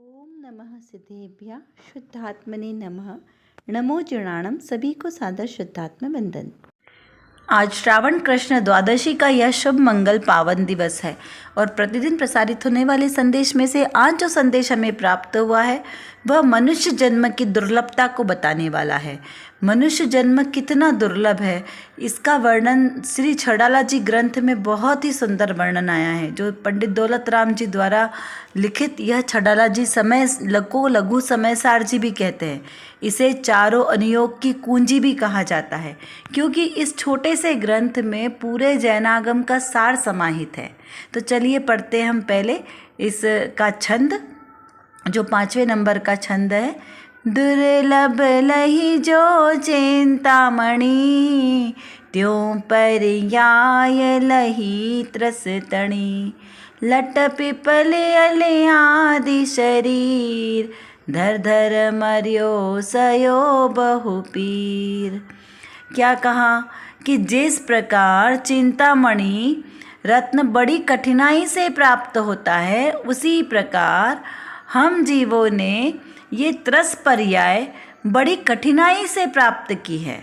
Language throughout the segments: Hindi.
ओम नमः सिद्धेभ्यः शुद्धात्मने नमः। नमो जुणाणम। सभी को सादर शुद्धात्म वंदन। आज श्रावण कृष्ण द्वादशी का यह शुभ मंगल पावन दिवस है और प्रतिदिन प्रसारित होने वाले संदेश में से आज जो संदेश हमें प्राप्त हुआ है वह मनुष्य जन्म की दुर्लभता को बताने वाला है। मनुष्य जन्म कितना दुर्लभ है इसका वर्णन श्री छड़ाला जी ग्रंथ में बहुत ही सुंदर वर्णन आया है, जो पंडित दौलत राम जी द्वारा लिखित यह छड़ाला जी समय लघु समय सार जी भी कहते हैं। इसे चारों अनुयोग की कुंजी भी कहा जाता है क्योंकि इस छोटे से ग्रंथ में पूरे जैनागम का सार समाहित है। तो चलिए पढ़ते हैं हम पहले इसका छंद, जो 5वें नंबर का छंद है। दुर्लभ लही जो चिंतामणि, त्यों पर्याय लही त्रस तणी। लट पिपल अले आदि शरीर, धर धर मर्यो सयो बहु पीर। क्या कहा कि जिस प्रकार चिंतामणि रत्न बड़ी कठिनाई से प्राप्त होता है, उसी प्रकार हम जीवों ने ये त्रस पर्याय बड़ी कठिनाई से प्राप्त की है,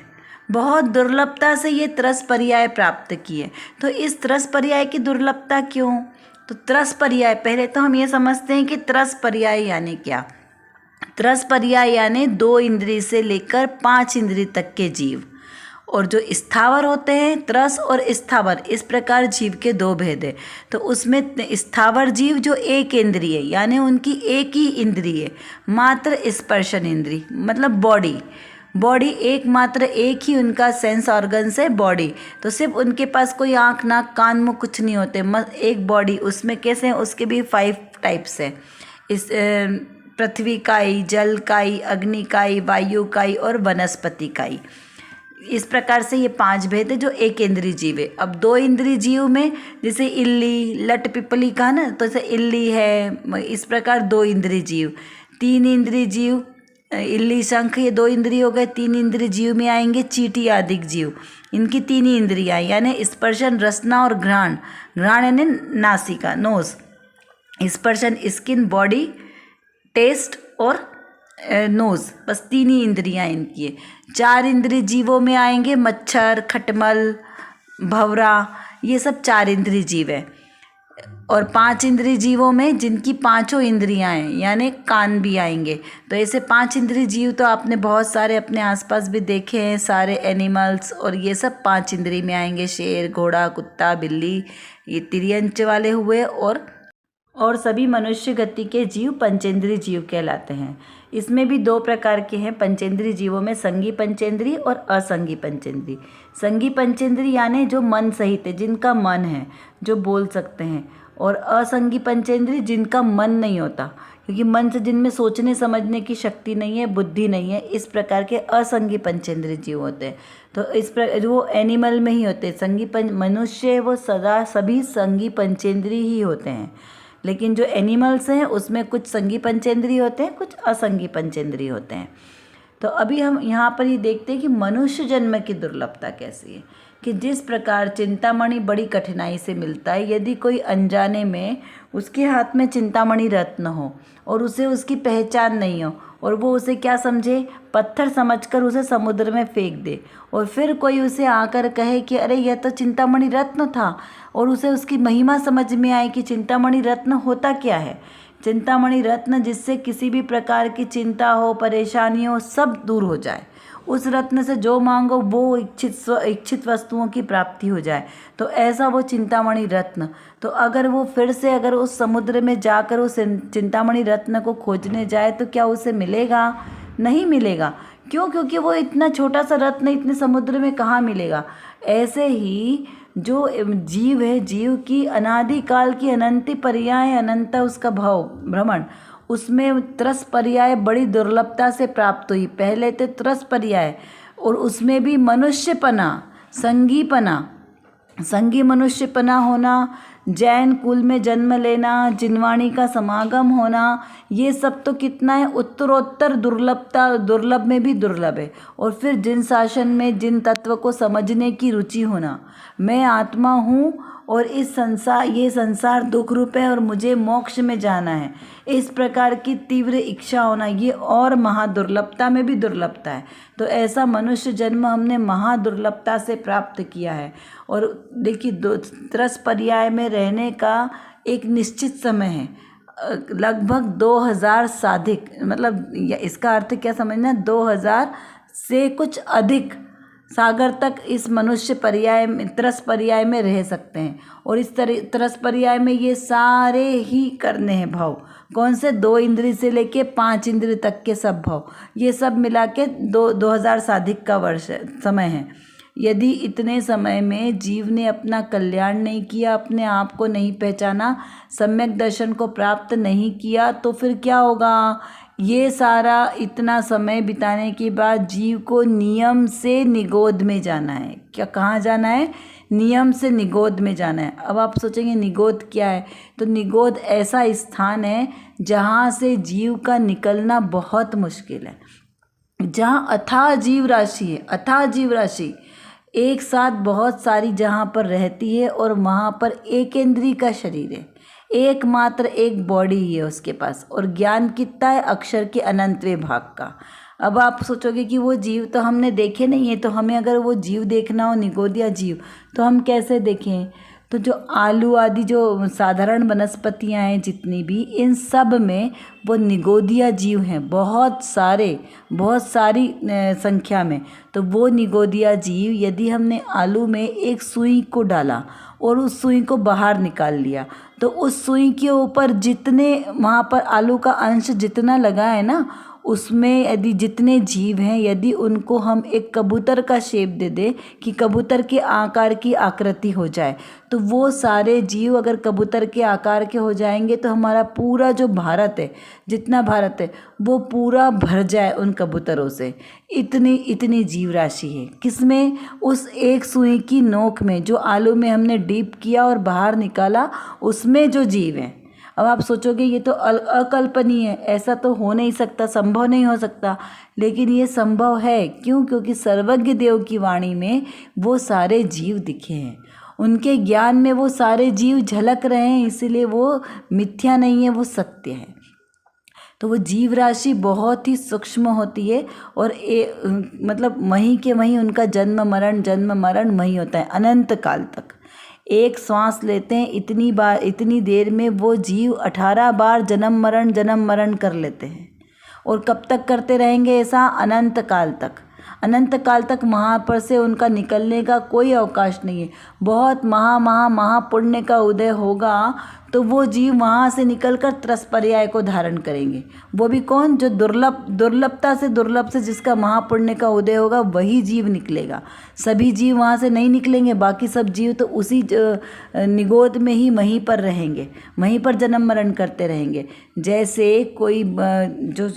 बहुत दुर्लभता से ये त्रस पर्याय प्राप्त की है। तो इस त्रस पर्याय की दुर्लभता क्यों? तो त्रस पर्याय, पहले तो हम ये समझते हैं कि त्रस पर्याय यानी क्या। त्रस पर्याय यानी 2 इंद्रिय से लेकर 5 इंद्रिय तक के जीव, और जो स्थावर होते हैं त्रस और स्थावर, इस प्रकार जीव के 2 भेद है। तो उसमें स्थावर जीव जो 1 इंद्रिय यानी उनकी एक ही इंद्रिय मात्र स्पर्शन इंद्रिय, मतलब बॉडी एकमात्र एक ही उनका सेंस ऑर्गन्स है बॉडी। तो सिर्फ उनके पास कोई आँख नाक कान मुँह कुछ नहीं होते, एक बॉडी। उसमें कैसे हैं, उसके भी 5 टाइप्स हैं। इस पृथ्वी काई, जल काई, अग्नि काई, वायु काई और वनस्पति काई। इस प्रकार से ये 5 भेद है जो एक इंद्रिय जीव है। अब 2 इंद्रिय जीव में जैसे इल्ली, लट पिपली कहा ना, तो जैसे इल्ली है, इस प्रकार 2 इंद्रिय जीव। 3 इंद्रिय जीव, इल्ली शंख, ये 2 इंद्रिय हो गए। 3 इंद्रिय जीव में आएंगे चींटी आदि जीव, इनकी 3 ही इंद्रियाँ यानी स्पर्शन, रसना और घ्राण। घ्राण यानी नासिका, नोज। स्पर्शन स्किन, बॉडी, टेस्ट और नोज, बस 3 ही इंद्रियाँ इनकी है। 4 इंद्रिय जीवों में आएंगे मच्छर, खटमल, भंवरा, ये सब 4 इंद्रिय जीव है। और 5 इंद्रिय जीवों में जिनकी 5 इंद्रियाँ हैं यानी कान भी आएंगे। तो ऐसे 5 इंद्रिय जीव तो आपने बहुत सारे अपने आसपास भी देखे हैं, सारे एनिमल्स, और ये सब 5 इंद्रिय में आएंगे। शेर, घोड़ा, कुत्ता, बिल्ली, ये तिर्यंच वाले हुए। और सभी मनुष्य गति के जीव पंचेंद्रीय जीव कहलाते हैं। इसमें भी 2 प्रकार के हैं पंचेंद्रीय जीवों में, संगी पंचेंद्रीय और असंगी पंचेंद्रीय। संगी पंचेंद्रीय यानी जो मन सहित है, जिनका मन है, जो बोल सकते हैं, और असंगी पंचेंद्रीय जिनका मन नहीं होता, क्योंकि मन से जिनमें सोचने समझने की शक्ति नहीं है, बुद्धि नहीं है, इस प्रकार के असंगी पंचेंद्रीय जीव होते हैं। तो इस प्रकार वो एनिमल में ही होते हैं। मनुष्य वो सदा सभी संगी पंचेंद्रीय ही होते हैं, लेकिन जो एनिमल्स हैं उसमें कुछ संगी पंचेंद्रीय होते हैं, कुछ असंगी पंचेंद्रीय होते हैं। तो अभी हम यहाँ पर ये देखते हैं कि मनुष्य जन्म की दुर्लभता कैसी है, कि जिस प्रकार चिंतामणि बड़ी कठिनाई से मिलता है। यदि कोई अनजाने में उसके हाथ में चिंतामणि रत्न हो और उसे उसकी पहचान नहीं हो, और वो उसे क्या समझे, पत्थर समझकर उसे समुद्र में फेंक दे, और फिर कोई उसे आकर कहे कि अरे यह तो चिंतामणि रत्न था, और उसे उसकी महिमा समझ में आए कि चिंतामणि रत्न होता क्या है। चिंतामणि रत्न जिससे किसी भी प्रकार की चिंता हो, परेशानी हो, सब दूर हो जाए। उस रत्न से जो मांगो वो इच्छित वस्तुओं की प्राप्ति हो जाए। तो ऐसा वो चिंतामणि रत्न। तो अगर वो फिर से अगर उस समुद्र में जाकर उस चिंतामणि रत्न को खोजने जाए तो क्या उसे मिलेगा? नहीं मिलेगा। क्यों? क्योंकि वो इतना छोटा सा रत्न इतने समुद्र में कहाँ मिलेगा। ऐसे ही जो जीव है, जीव की अनादिकाल की अनंति पर्याय, अनंत उसका भाव भ्रमण, उसमें त्रस पर्याय बड़ी दुर्लभता से प्राप्त हुई। पहले थे त्रस पर्याय, और उसमें भी मनुष्यपना, संगी मनुष्यपना होना, जैन कुल में जन्म लेना, जिनवाणी का समागम होना, ये सब तो कितना है, उत्तरोत्तर दुर्लभ में भी दुर्लभ है। और फिर जिन शासन में जिन तत्व को समझने की रुचि होना, मैं आत्मा हूँ और ये संसार दुख रूप है और मुझे मोक्ष में जाना है, इस प्रकार की तीव्र इच्छा होना ये और महादुर्लभता में भी दुर्लभता है। तो ऐसा मनुष्य जन्म हमने महादुर्लभता से प्राप्त किया है। और देखिए, त्रस पर्याय में रहने का एक निश्चित समय है, लगभग 2000 साधिक, मतलब इसका अर्थ क्या समझना, 2000 से कुछ अधिक सागर तक इस मनुष्य पर्याय में, त्रस पर्याय में रह सकते हैं। और इस त्रस पर्याय में ये सारे ही करने हैं भाव, कौन से, 2 इंद्रिय से लेके 5 इंद्रिय तक के सब भाव, ये सब मिला के 2000 साधिक का वर्ष समय है। यदि इतने समय में जीव ने अपना कल्याण नहीं किया, अपने आप को नहीं पहचाना, सम्यक दर्शन को प्राप्त नहीं किया, तो फिर क्या होगा, ये सारा इतना समय बिताने के बाद जीव को नियम से निगोद में जाना है। क्या, कहाँ जाना है, नियम से निगोद में जाना है। अब आप सोचेंगे निगोद क्या है, तो निगोद ऐसा स्थान है जहाँ से जीव का निकलना बहुत मुश्किल है, जहाँ अथाह जीव राशि है, अथाह जीव राशि एक साथ बहुत सारी जहाँ पर रहती है, और वहाँ पर एक इंद्रिय का शरीर है, एकमात्र एक बॉडी ही है उसके पास, और ज्ञान कितना है, अक्षर के अनंतवें भाग का। अब आप सोचोगे कि वो जीव तो हमने देखे नहीं है, तो हमें अगर वो जीव देखना हो, निगोदिया जीव, तो हम कैसे देखें, तो जो आलू आदि जो साधारण वनस्पतियाँ हैं जितनी भी, इन सब में वो निगोदिया जीव हैं, बहुत सारी संख्या में। तो वो निगोदिया जीव, यदि हमने आलू में एक सुई को डाला और उस सुई को बाहर निकाल लिया, तो उस सुई के ऊपर जितने, वहाँ पर आलू का अंश जितना लगा है ना, उसमें यदि जितने जीव हैं, यदि उनको हम एक कबूतर का शेप दे दें कि कबूतर के आकार की आकृति हो जाए, तो वो सारे जीव अगर कबूतर के आकार के हो जाएंगे, तो हमारा पूरा जो भारत है, जितना भारत है, वो पूरा भर जाए उन कबूतरों से। इतनी जीव राशि है किसमें, उस एक सुई की नोक में, जो आलू में हमने डीप किया और बाहर निकाला, उसमें जो जीव हैं। अब आप सोचोगे ये तो अकल्पनीय है, ऐसा तो हो नहीं सकता, संभव नहीं हो सकता, लेकिन ये संभव है। क्यों? क्योंकि सर्वज्ञ देव की वाणी में वो सारे जीव दिखे हैं, उनके ज्ञान में वो सारे जीव झलक रहे हैं, इसीलिए वो मिथ्या नहीं है, वो सत्य है। तो वो जीव राशि बहुत ही सूक्ष्म होती है, और मतलब वहीं के वहीं उनका जन्म मरण वहीं होता है अनंत काल तक। एक श्वास लेते हैं, इतनी देर में वो जीव 18 बार जन्म मरण कर लेते हैं। और कब तक करते रहेंगे ऐसा? अनंत काल तक वहाँ पर से उनका निकलने का कोई अवकाश नहीं है। बहुत महापुण्य का उदय होगा तो वो जीव वहाँ से निकलकर त्रस पर्याय को धारण करेंगे। वो भी कौन? जो दुर्लभता से दुर्लभ से जिसका महापुण्य का उदय होगा वही जीव निकलेगा। सभी जीव वहाँ से नहीं निकलेंगे, बाकी सब जीव तो उसी निगोद में ही वहीं पर रहेंगे, वहीं पर जन्म मरण करते रहेंगे। जैसे कोई जो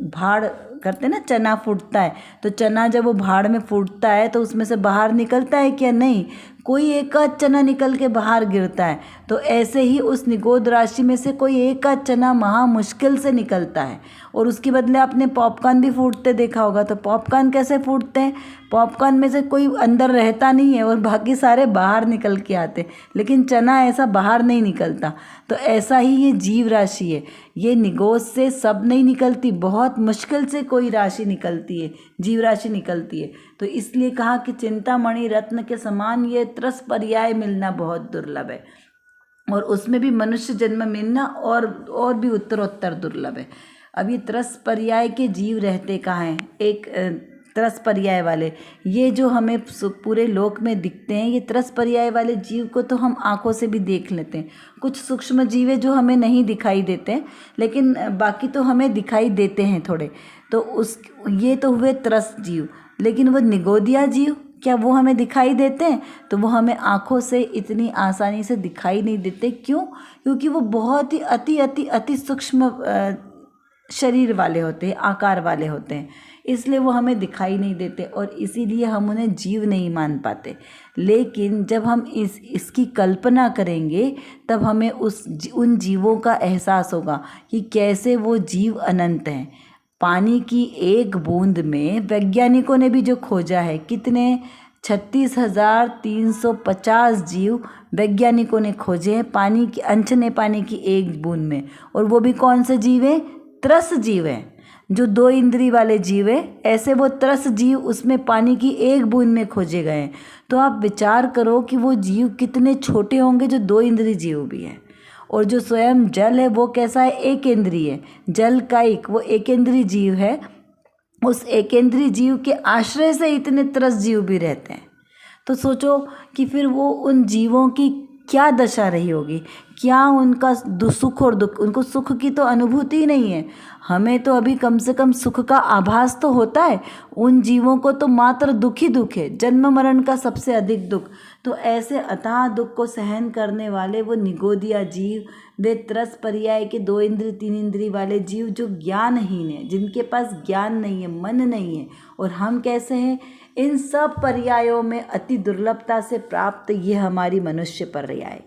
भाड़ करते ना, चना फूटता है, तो चना जब वो भाड़ में फूटता है तो उसमें से बाहर निकलता है क्या? नहीं, कोई एक आध चना निकल के बाहर गिरता है। तो ऐसे ही उस निगोद राशि में से कोई एक आध चना महा मुश्किल से निकलता है। और उसके बदले आपने पॉपकॉर्न भी फूटते देखा होगा, तो पॉपकॉर्न कैसे फूटते हैं? पॉपकॉर्न में से कोई अंदर रहता नहीं है और बाकी सारे बाहर निकल के आते, लेकिन चना ऐसा बाहर नहीं निकलता। तो ऐसा ही ये जीव राशि है, ये निगोद से सब नहीं निकलती, बहुत मुश्किल से कोई राशि निकलती है, जीव राशि निकलती है। तो इसलिए कहा कि चिंतामणि रत्न के समान ये त्रस पर्याय मिलना बहुत दुर्लभ है, और उसमें भी मनुष्य जन्म मिलना और भी उत्तरोत्तर दुर्लभ है। अब ये त्रस पर्याय के जीव रहते कहाँ हैं? एक त्रस पर्याय वाले, ये जो हमें पूरे लोक में दिखते हैं, ये त्रस पर्याय वाले जीव को तो हम आंखों से भी देख लेते हैं। कुछ सूक्ष्म जीव जो हमें नहीं दिखाई देते हैं, लेकिन बाकी तो हमें दिखाई देते हैं थोड़े। तो ये तो हुए त्रस जीव, लेकिन वो निगोदिया जीव, क्या वो हमें दिखाई देते हैं? तो वो हमें आँखों से इतनी आसानी से दिखाई नहीं देते। क्यों? क्योंकि वो बहुत ही अति सूक्ष्म शरीर वाले होते हैं, आकार वाले होते हैं, इसलिए वो हमें दिखाई नहीं देते, और इसीलिए हम उन्हें जीव नहीं मान पाते। लेकिन जब हम इसकी कल्पना करेंगे, तब हमें उन जीवों का एहसास होगा कि कैसे वो जीव अनंत हैं। पानी की एक बूंद में वैज्ञानिकों ने भी जो खोजा है, कितने 36,350 जीव वैज्ञानिकों ने खोजे हैं पानी की, अनछने पानी की एक बूंद में। और वो भी कौन से जीव हैं? त्रस जीव हैं, जो 2 इंद्री वाले जीव हैं, ऐसे वो त्रस जीव उसमें पानी की एक बूंद में खोजे गए हैं। तो आप विचार करो कि वो जीव कितने छोटे होंगे जो 2 इंद्री जीव भी हैं। और जो स्वयं जल है वो कैसा है? एक इंद्रिय। जल कायिक वो एकेंद्रीय जीव है। उस एकेंद्रीय जीव के आश्रय से इतने त्रस जीव भी रहते हैं। तो सोचो कि फिर वो उन जीवों की क्या दशा रही होगी, क्या उनका सुख और दुख, उनको सुख की तो अनुभूति ही नहीं है। हमें तो अभी कम से कम सुख का आभास तो होता है, उन जीवों को तो मात्र दुख ही दुख है, जन्म मरण का सबसे अधिक दुख। तो ऐसे अथाह दुख को सहन करने वाले वो निगोदिया जीव, वे त्रस पर्याय के 2 इंद्रिय 3 इंद्रिय वाले जीव जो ज्ञानहीन है, जिनके पास ज्ञान नहीं है, मन नहीं है। और हम कैसे हैं? इन सब पर्यायों में अति दुर्लभता से प्राप्त ये हमारी मनुष्य पर्याय।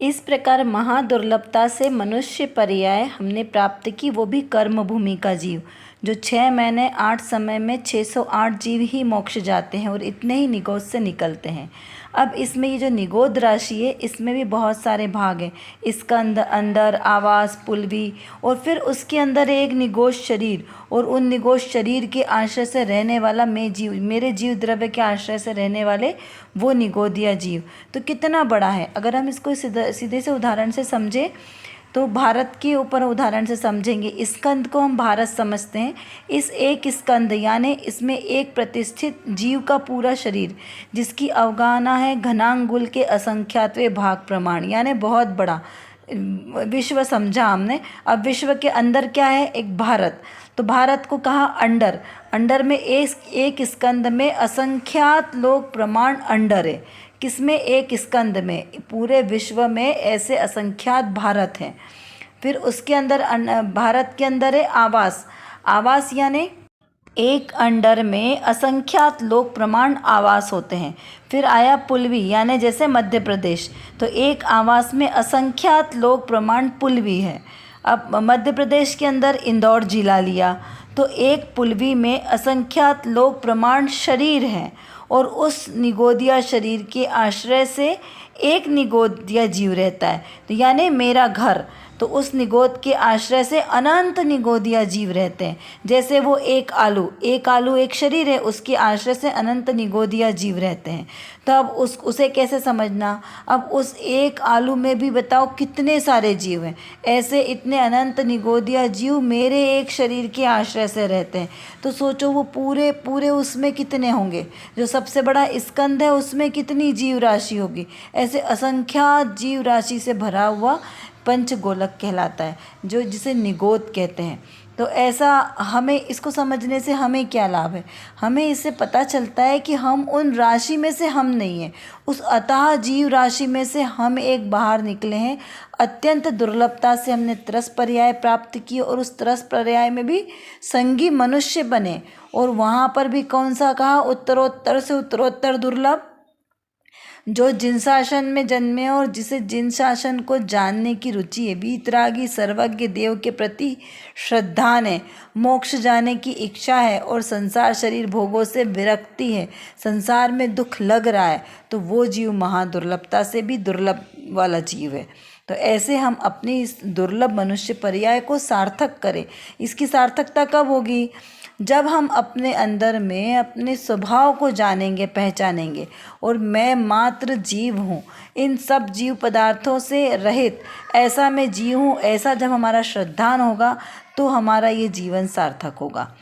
इस प्रकार महादुर्लभता से मनुष्य पर्याय हमने प्राप्त की, वो भी कर्म भूमि का जीव, जो 6 महीने 8 समय में 608 जीव ही मोक्ष जाते हैं और इतने ही निगोद से निकलते हैं। अब इसमें ये जो निगोद राशि है, इसमें भी बहुत सारे भाग हैं। इसका अंदर आवास, पुलवी, और फिर उसके अंदर एक निगोद शरीर, और उन निगोद शरीर के आश्रय से रहने वाला मेरे जीव द्रव्य के आश्रय से रहने वाले वो निगोदिया जीव। तो कितना बड़ा है। अगर हम इसको सीधे से उदाहरण से समझें तो भारत के ऊपर उदाहरण से समझेंगे। इस स्कंद को हम भारत समझते हैं। इस एक स्कंद यानी इसमें एक प्रतिष्ठित जीव का पूरा शरीर, जिसकी अवगाहना है घनांगुल के असंख्यातवें भाग प्रमाण, यानी बहुत बड़ा विश्व समझा हमने। अब विश्व के अंदर क्या है? एक भारत। तो भारत को कहा अंडर। अंडर में एक स्कंद में असंख्यात लोक प्रमाण अंडर है। किसमें? एक स्कंद में। पूरे विश्व में ऐसे असंख्यात भारत हैं। फिर उसके अंदर भारत के अंदर है आवास। आवास यानी एक अंडर में असंख्यात लोक प्रमाण आवास होते हैं। फिर आया पुलवी, यानी जैसे मध्य प्रदेश, तो एक आवास में असंख्यात लोक प्रमाण पुलवी है। अब मध्य प्रदेश के अंदर इंदौर जिला लिया, तो एक पुलवी में असंख्यात लोक प्रमाण शरीर हैं, और उस निगोदिया शरीर के आश्रय से एक निगोदिया जीव रहता है। तो यानी मेरा घर, तो उस निगोद के आश्रय से अनंत निगोदिया जीव रहते हैं। जैसे वो एक आलू एक शरीर है, उसके आश्रय से अनंत निगोदिया जीव रहते हैं। तो अब उसे कैसे समझना? अब उस एक आलू में भी बताओ कितने सारे जीव हैं। ऐसे इतने अनंत निगोदिया जीव मेरे एक शरीर के आश्रय से रहते हैं। तो सोचो वो पूरे उसमें कितने होंगे। जो सबसे बड़ा स्कंद है उसमें कितनी जीव राशि होगी। ऐसे असंख्यात जीव राशि से भरा हुआ पंचगोलक कहलाता है, जो जिसे निगोद कहते हैं। तो ऐसा हमें इसको समझने से हमें क्या लाभ है? हमें इससे पता चलता है कि हम उन राशि में से हम नहीं हैं, उस अथाह जीव राशि में से हम एक बाहर निकले हैं। अत्यंत दुर्लभता से हमने त्रस पर्याय प्राप्त की, और उस त्रस पर्याय में भी संगी मनुष्य बने। और वहाँ पर भी कौन सा कहा? उत्तरोत्तर से उत्तरोत्तर दुर्लभ, जो जिन शासन में जन्मे और जिसे जिन शासन को जानने की रुचि है, वीतरागी सर्वज्ञ देव के प्रति श्रद्धा है, मोक्ष जाने की इच्छा है, और संसार शरीर भोगों से विरक्ति है, संसार में दुख लग रहा है, तो वो जीव महादुर्लभता से भी दुर्लभ वाला जीव है। तो ऐसे हम अपनी इस दुर्लभ मनुष्य पर्याय को सार्थक करें। इसकी सार्थकता कब होगी? जब हम अपने अंदर में अपने स्वभाव को जानेंगे, पहचानेंगे, और मैं मात्र जीव हूँ, इन सब जीव पदार्थों से रहित ऐसा मैं जीव हूँ, ऐसा जब हमारा श्रद्धान होगा तो हमारा ये जीवन सार्थक होगा।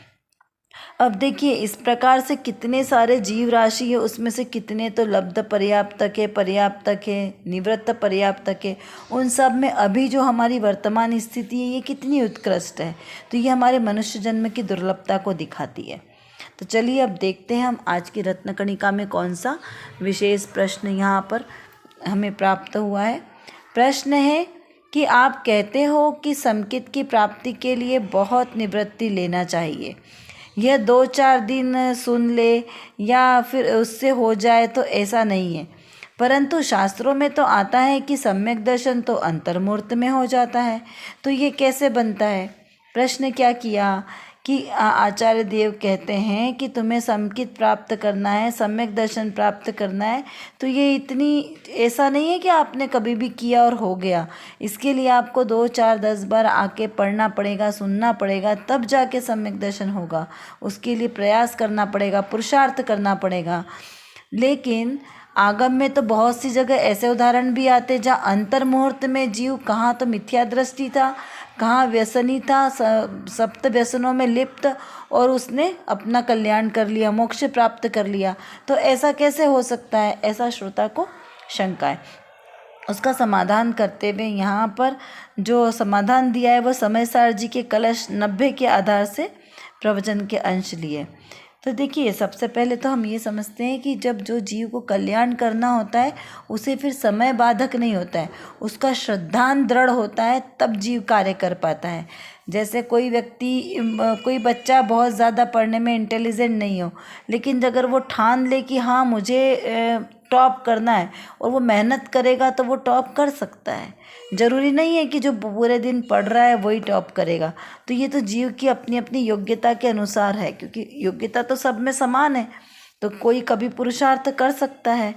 अब देखिए इस प्रकार से कितने सारे जीव राशि है, उसमें से कितने तो लब्ध पर्याप्तक है, निवृत्त पर्याप्तक है। उन सब में अभी जो हमारी वर्तमान स्थिति है ये कितनी उत्कृष्ट है। तो ये हमारे मनुष्य जन्म की दुर्लभता को दिखाती है। तो चलिए अब देखते हैं हम आज की रत्नकणिका में कौन सा विशेष प्रश्न यहाँ पर हमें प्राप्त हुआ है। प्रश्न है कि आप कहते हो कि समकित की प्राप्ति के लिए बहुत निवृत्ति लेना चाहिए, यह 2-4 दिन सुन ले या फिर उससे हो जाए, तो ऐसा नहीं है। परंतु शास्त्रों में तो आता है कि सम्यक दर्शन तो अंतर्मुहूर्त में हो जाता है, तो ये कैसे बनता है? प्रश्न क्या किया कि आचार्य देव कहते हैं कि तुम्हें समकित प्राप्त करना है, सम्यक दर्शन प्राप्त करना है, तो ये इतनी ऐसा नहीं है कि आपने कभी भी किया और हो गया। इसके लिए आपको 2, 4, 10 बार आके पढ़ना पड़ेगा, सुनना पड़ेगा, तब जाके सम्यक दर्शन होगा। उसके लिए प्रयास करना पड़ेगा, पुरुषार्थ करना पड़ेगा। लेकिन आगम में तो बहुत सी जगह ऐसे उदाहरण भी आते जहाँ अंतर मुहूर्त में जीव कहाँ तो मिथ्या दृष्टि था, कहाँ व्यसनी था, सप्त व्यसनों में लिप्त, और उसने अपना कल्याण कर लिया, मोक्ष प्राप्त कर लिया। तो ऐसा कैसे हो सकता है? ऐसा श्रोता को शंका है। उसका समाधान करते हुए यहाँ पर जो समाधान दिया है वो समय सार जी के कलश 90 के आधार से प्रवचन के अंश लिए। तो देखिए, सबसे पहले तो हम ये समझते हैं कि जब जो जीव को कल्याण करना होता है उसे फिर समय बाधक नहीं होता है, उसका श्रद्धान दृढ़ होता है, तब जीव कार्य कर पाता है। जैसे कोई व्यक्ति, कोई बच्चा बहुत ज़्यादा पढ़ने में इंटेलिजेंट नहीं हो, लेकिन अगर वो ठान ले कि हाँ मुझे टॉप करना है और वो मेहनत करेगा तो वो टॉप कर सकता है। ज़रूरी नहीं है कि जो पूरे दिन पढ़ रहा है वही टॉप करेगा। तो ये तो जीव की अपनी अपनी योग्यता के अनुसार है, क्योंकि योग्यता तो सब में समान है, तो कोई कभी पुरुषार्थ कर सकता है।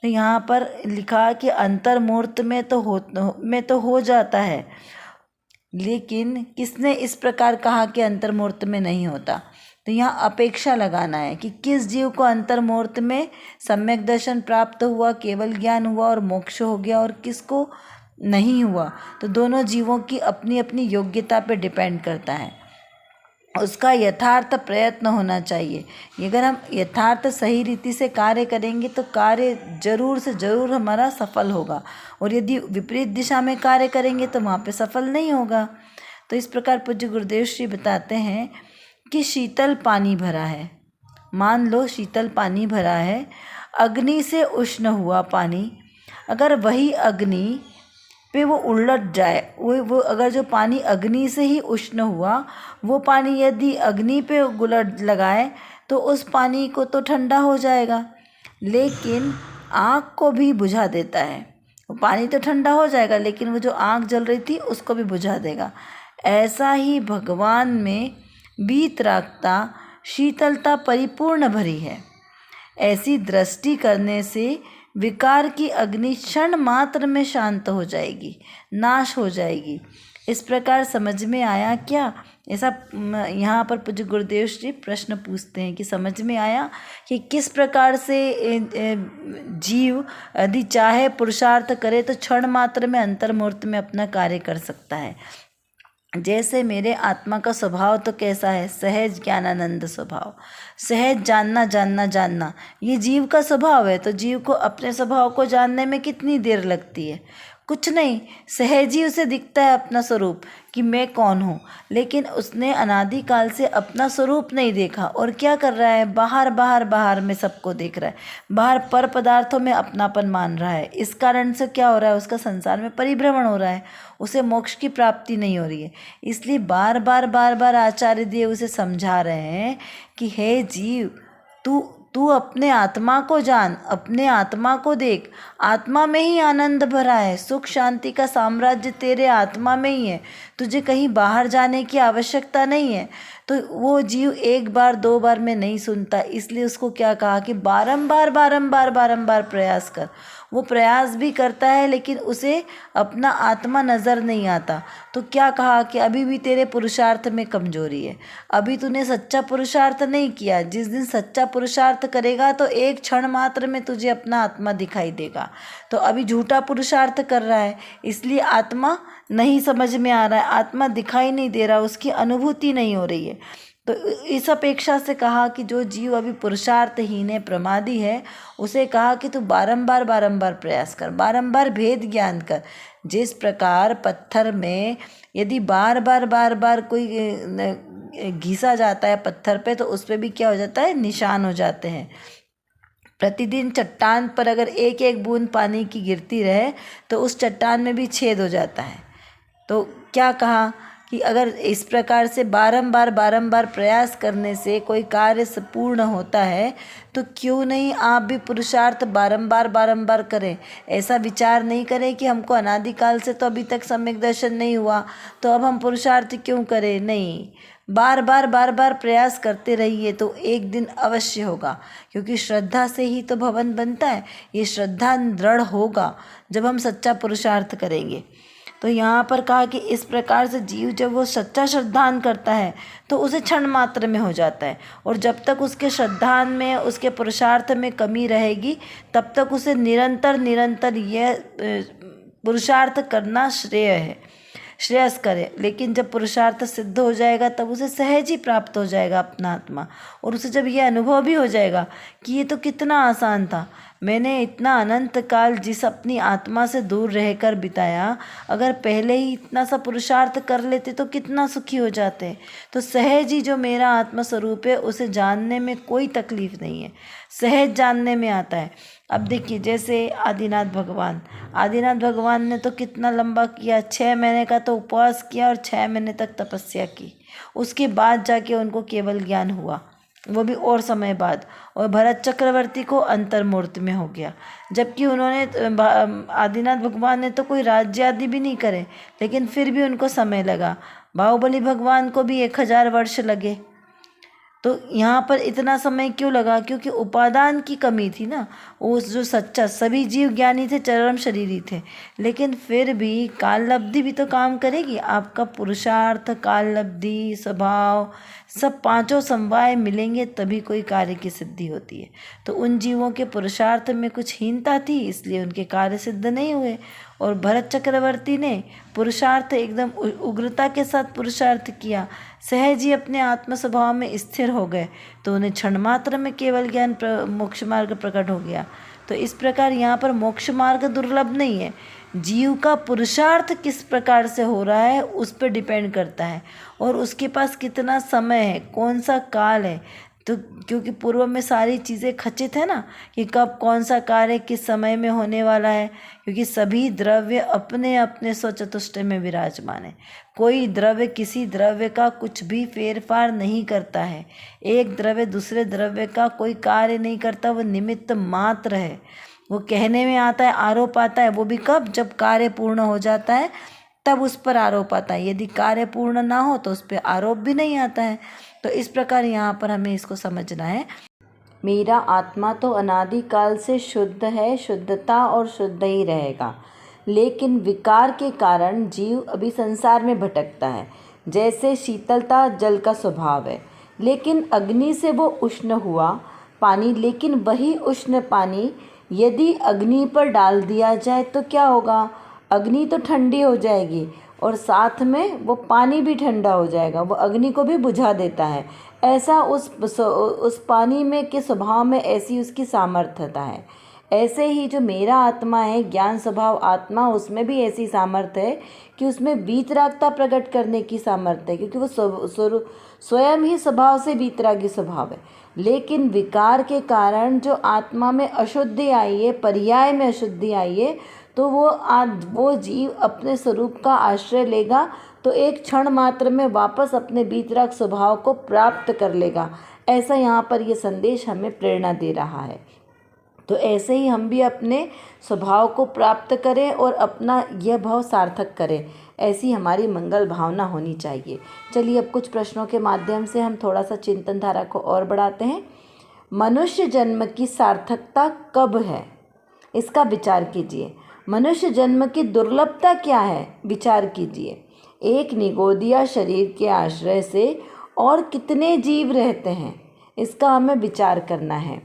तो यहाँ पर लिखा कि अंतर मुहूर्त में तो हो जाता है, लेकिन किसने इस प्रकार कहा कि अंतर मुहूर्त में नहीं होता? तो यहाँ अपेक्षा लगाना है कि किस जीव को अंतर मुहूर्त में सम्यक दर्शन प्राप्त हुआ, केवल ज्ञान हुआ और मोक्ष हो गया, और किसको नहीं हुआ। तो दोनों जीवों की अपनी अपनी योग्यता पे डिपेंड करता है, उसका यथार्थ प्रयत्न होना चाहिए। अगर हम यथार्थ सही रीति से कार्य करेंगे तो कार्य जरूर से ज़रूर हमारा सफल होगा, और यदि विपरीत दिशा में कार्य करेंगे तो वहाँ पे सफल नहीं होगा। तो इस प्रकार पूज्य गुरुदेव श्री बताते हैं कि शीतल पानी भरा है, मान लो शीतल पानी भरा है, अग्नि से उष्ण हुआ पानी, अगर वही अग्नि पे वो उलट जाए, वो अगर जो पानी अग्नि से ही उष्ण हुआ, वो पानी यदि अग्नि पे गुलट लगाए तो उस पानी को तो ठंडा हो जाएगा, लेकिन आग को भी बुझा देता है। वो पानी तो ठंडा हो जाएगा, लेकिन वो जो आग जल रही थी उसको भी बुझा देगा। ऐसा ही भगवान में वीतरागता, शीतलता परिपूर्ण भरी है। ऐसी दृष्टि करने से विकार की अग्नि क्षण मात्र में शांत हो जाएगी, नाश हो जाएगी। इस प्रकार समझ में आया क्या? ऐसा यहाँ पर पूज्य गुरुदेव श्री प्रश्न पूछते हैं कि समझ में आया कि किस प्रकार से जीव यदि चाहे पुरुषार्थ करे तो क्षण मात्र में अंतर मुहूर्त में अपना कार्य कर सकता है। जैसे मेरे आत्मा का स्वभाव तो कैसा है? सहज ज्ञानानंद स्वभाव, सहज जानना जानना जानना, ये जीव का स्वभाव है। तो जीव को अपने स्वभाव को जानने में कितनी देर लगती है? कुछ नहीं, सहज ही उसे दिखता है अपना स्वरूप कि मैं कौन हूँ, लेकिन उसने अनादिकाल से अपना स्वरूप नहीं देखा, और क्या कर रहा है? बाहर बाहर बाहर में सबको देख रहा है, बाहर पर पदार्थों में अपनापन मान रहा है। इस कारण से क्या हो रहा है? उसका संसार में परिभ्रमण हो रहा है, उसे मोक्ष की प्राप्ति नहीं हो रही है। इसलिए बार बार आचार्य देव उसे समझा रहे हैं कि हे जीव, तू अपने आत्मा को जान, अपने आत्मा को देख, आत्मा में ही आनंद भरा है, सुख शांति का साम्राज्य तेरे आत्मा में ही है, तुझे कहीं बाहर जाने की आवश्यकता नहीं है। तो वो जीव एक बार 2 बार में नहीं सुनता, इसलिए उसको क्या कहा कि बारंबार प्रयास कर। वो प्रयास भी करता है, लेकिन उसे अपना आत्मा नज़र नहीं आता। तो क्या कहा कि अभी भी तेरे पुरुषार्थ में कमजोरी है, अभी तूने सच्चा पुरुषार्थ नहीं किया। जिस दिन सच्चा पुरुषार्थ करेगा तो एक क्षण मात्र में तुझे अपना आत्मा दिखाई देगा। तो अभी झूठा पुरुषार्थ कर रहा है, इसलिए आत्मा नहीं समझ में आ रहा है, आत्मा दिखाई नहीं दे रहा, उसकी अनुभूति नहीं हो रही है। तो इस अपेक्षा से कहा कि जो जीव अभी पुरुषार्थहीन है, प्रमादी है, उसे कहा कि तू बारंबार प्रयास कर, बारंबार भेद ज्ञान कर। जिस प्रकार पत्थर में यदि बार बार कोई घिसा जाता है पत्थर पे, तो उस पर भी क्या हो जाता है? निशान हो जाते हैं। प्रतिदिन चट्टान पर अगर एक एक बूंद पानी की गिरती रहे तो उस चट्टान में भी छेद हो जाता है। तो क्या कहा कि अगर इस प्रकार से बारंबार प्रयास करने से कोई कार्य पूर्ण होता है, तो क्यों नहीं आप भी पुरुषार्थ बारंबार करें। ऐसा विचार नहीं करें कि हमको अनादिकाल से तो अभी तक सम्यक दर्शन नहीं हुआ, तो अब हम पुरुषार्थ क्यों करें। नहीं, बार बार प्रयास करते रहिए तो एक दिन अवश्य होगा, क्योंकि श्रद्धा से ही तो भवन बनता है। ये श्रद्धा दृढ़ होगा जब हम सच्चा पुरुषार्थ करेंगे। तो यहाँ पर कहा कि इस प्रकार से जीव जब वो सच्चा श्रद्धान करता है तो उसे क्षण मात्र में हो जाता है, और जब तक उसके श्रद्धान में, उसके पुरुषार्थ में कमी रहेगी तब तक उसे निरंतर यह पुरुषार्थ करना श्रेयस्कर है। लेकिन जब पुरुषार्थ सिद्ध हो जाएगा तब उसे सहज ही प्राप्त हो जाएगा अपना आत्मा, और उसे जब यह अनुभव भी हो जाएगा कि ये तो कितना आसान था, मैंने इतना अनंत काल जिस अपनी आत्मा से दूर रहकर बिताया, अगर पहले ही इतना सा पुरुषार्थ कर लेते तो कितना सुखी हो जाते। तो सहज ही जो मेरा आत्मा स्वरूप है उसे जानने में कोई तकलीफ नहीं है, सहज जानने में आता है। अब देखिए, जैसे आदिनाथ भगवान ने तो कितना लंबा किया, 6 महीने का तो उपवास किया और 6 महीने तक तपस्या की, उसके बाद जाके उनको केवल ज्ञान हुआ, वो भी और समय बाद। और भरत चक्रवर्ती को अंतर्मूर्ति में हो गया, जबकि उन्होंने आदिनाथ भगवान ने तो कोई राज्य आदि भी नहीं करे, लेकिन फिर भी उनको समय लगा। बाहुबली भगवान को भी 1000 वर्ष लगे। तो यहाँ पर इतना समय क्यों लगा? क्योंकि उपादान की कमी थी ना। उस जो सच्चा, सभी जीव ज्ञानी थे, चरम शरीरी थे, लेकिन फिर भी काललब्धि भी तो काम करेगी। आपका पुरुषार्थ, काललब्धि, स्वभाव, सब 5 समवाय मिलेंगे तभी कोई कार्य की सिद्धि होती है। तो उन जीवों के पुरुषार्थ में कुछ हीनता थी, इसलिए उनके कार्य सिद्ध नहीं हुए। और भरत चक्रवर्ती ने पुरुषार्थ एकदम उग्रता के साथ पुरुषार्थ किया, सहज ही अपने आत्म स्वभाव में स्थिर हो गए, तो उन्हें क्षण मात्र में केवल ज्ञान मोक्ष मार्ग प्रकट हो गया। तो इस प्रकार यहाँ पर मोक्ष मार्ग दुर्लभ नहीं है, जीव का पुरुषार्थ किस प्रकार से हो रहा है उस पर डिपेंड करता है, और उसके पास कितना समय है, कौन सा काल है। तो क्योंकि पूर्व में सारी चीज़ें खचित है ना, कि कब कौन सा कार्य किस समय में होने वाला है, क्योंकि सभी द्रव्य अपने अपने स्वचतुष्टय में विराजमान है। कोई द्रव्य किसी द्रव्य का कुछ भी फेरफार नहीं करता है, एक द्रव्य दूसरे द्रव्य का कोई कार्य नहीं करता, वो निमित्त मात्र है। वो कहने में आता है, आरोप आता है, वो भी कब? जब कार्य पूर्ण हो जाता है तब उस पर आरोप आता है, यदि कार्य पूर्ण ना हो तो उस पर आरोप भी नहीं आता है। तो इस प्रकार यहाँ पर हमें इसको समझना है। मेरा आत्मा तो अनादिकाल से शुद्ध है, शुद्धता और शुद्ध ही रहेगा, लेकिन विकार के कारण जीव अभी संसार में भटकता है। जैसे शीतलता जल का स्वभाव है, लेकिन अग्नि से वो उष्ण हुआ पानी, लेकिन वही उष्ण पानी यदि अग्नि पर डाल दिया जाए तो क्या होगा? अग्नि तो ठंडी हो जाएगी और साथ में वो पानी भी ठंडा हो जाएगा, वो अग्नि को भी बुझा देता है। ऐसा उस पानी में के स्वभाव में ऐसी उसकी सामर्थ्यता है। ऐसे ही जो मेरा आत्मा है, ज्ञान स्वभाव आत्मा, उसमें भी ऐसी सामर्थ्य है कि उसमें वीतरागता प्रकट करने की सामर्थ्य है, क्योंकि वो स्वयं ही स्वभाव से वीतरागी स्वभाव है। लेकिन विकार के कारण जो आत्मा में अशुद्धि आई है, पर्याय में अशुद्धि आई है, तो वो जीव अपने स्वरूप का आश्रय लेगा तो एक क्षण मात्र में वापस अपने वीतराग स्वभाव को प्राप्त कर लेगा। ऐसा यहाँ पर ये संदेश हमें प्रेरणा दे रहा है। तो ऐसे ही हम भी अपने स्वभाव को प्राप्त करें और अपना यह भाव सार्थक करें, ऐसी हमारी मंगल भावना होनी चाहिए। चलिए अब कुछ प्रश्नों के माध्यम से हम थोड़ा सा चिंतन धारा को और बढ़ाते हैं। मनुष्य जन्म की सार्थकता कब है, इसका विचार कीजिए। मनुष्य जन्म की दुर्लभता क्या है, विचार कीजिए। एक निगोदिया शरीर के आश्रय से और कितने जीव रहते हैं, इसका हमें विचार करना है।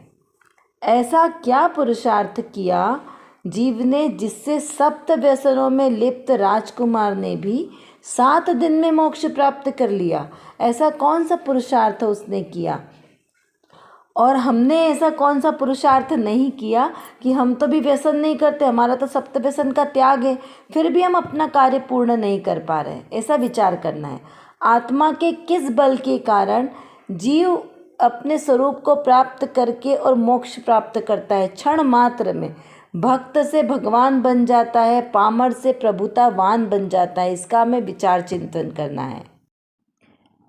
ऐसा क्या पुरुषार्थ किया जीव ने जिससे सप्त व्यसनों में लिप्त राजकुमार ने भी 7 दिन में मोक्ष प्राप्त कर लिया? ऐसा कौन सा पुरुषार्थ उसने किया? और हमने ऐसा कौन सा पुरुषार्थ नहीं किया कि हम तो भी व्यसन नहीं करते, हमारा तो सप्त व्यसन का त्याग है, फिर भी हम अपना कार्य पूर्ण नहीं कर पा रहे? ऐसा विचार करना है। आत्मा के किस बल के कारण जीव अपने स्वरूप को प्राप्त करके और मोक्ष प्राप्त करता है? क्षण मात्र में भक्त से भगवान बन जाता है, पामर से प्रभुतावान बन जाता है। इसका हमें विचार चिंतन करना है।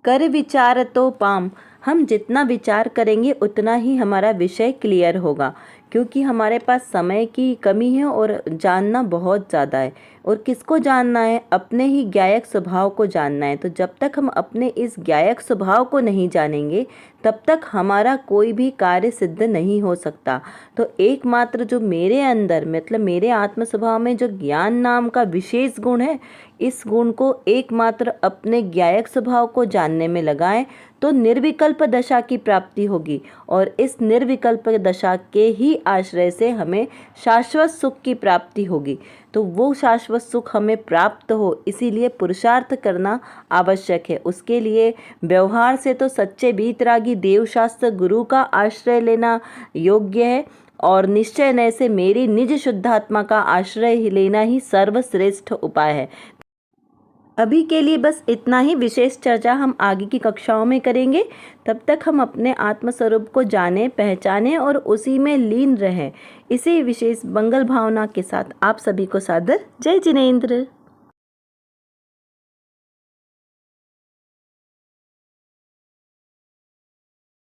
कर विचार तो पाम, हम जितना विचार करेंगे उतना ही हमारा विषय क्लियर होगा, क्योंकि हमारे पास समय की कमी है और जानना बहुत ज़्यादा है। और किसको जानना है? अपने ही ज्ञायक स्वभाव को जानना है। तो जब तक हम अपने इस ज्ञायक स्वभाव को नहीं जानेंगे तब तक हमारा कोई भी कार्य सिद्ध नहीं हो सकता। तो एकमात्र जो मेरे अंदर मतलब मेरे आत्म स्वभाव में जो ज्ञान नाम का विशेष गुण है, इस गुण को एकमात्र अपने ज्ञायक स्वभाव को जानने में लगाएं तो निर्विकल्प दशा की प्राप्ति होगी। और इस निर्विकल्प दशा के ही आश्रय से हमें शाश्वत सुख की प्राप्ति होगी। तो वो शाश्वत सुख हमें प्राप्त हो, इसीलिए पुरुषार्थ करना आवश्यक है। उसके लिए व्यवहार से तो सच्चे वीतरागी देवशास्त्र गुरु का आश्रय लेना योग्य है, और निश्चय नय से मेरी निज शुद्धात्मा का आश्रय लेना ही सर्वश्रेष्ठ उपाय है। अभी के लिए बस इतना ही। विशेष चर्चा हम आगे की कक्षाओं में करेंगे। तब तक हम अपने आत्मस्वरूप को जानें, पहचानें और उसी में लीन रहें। इसी विशेष मंगल भावना के साथ आप सभी को सादर जय जिनेंद्र।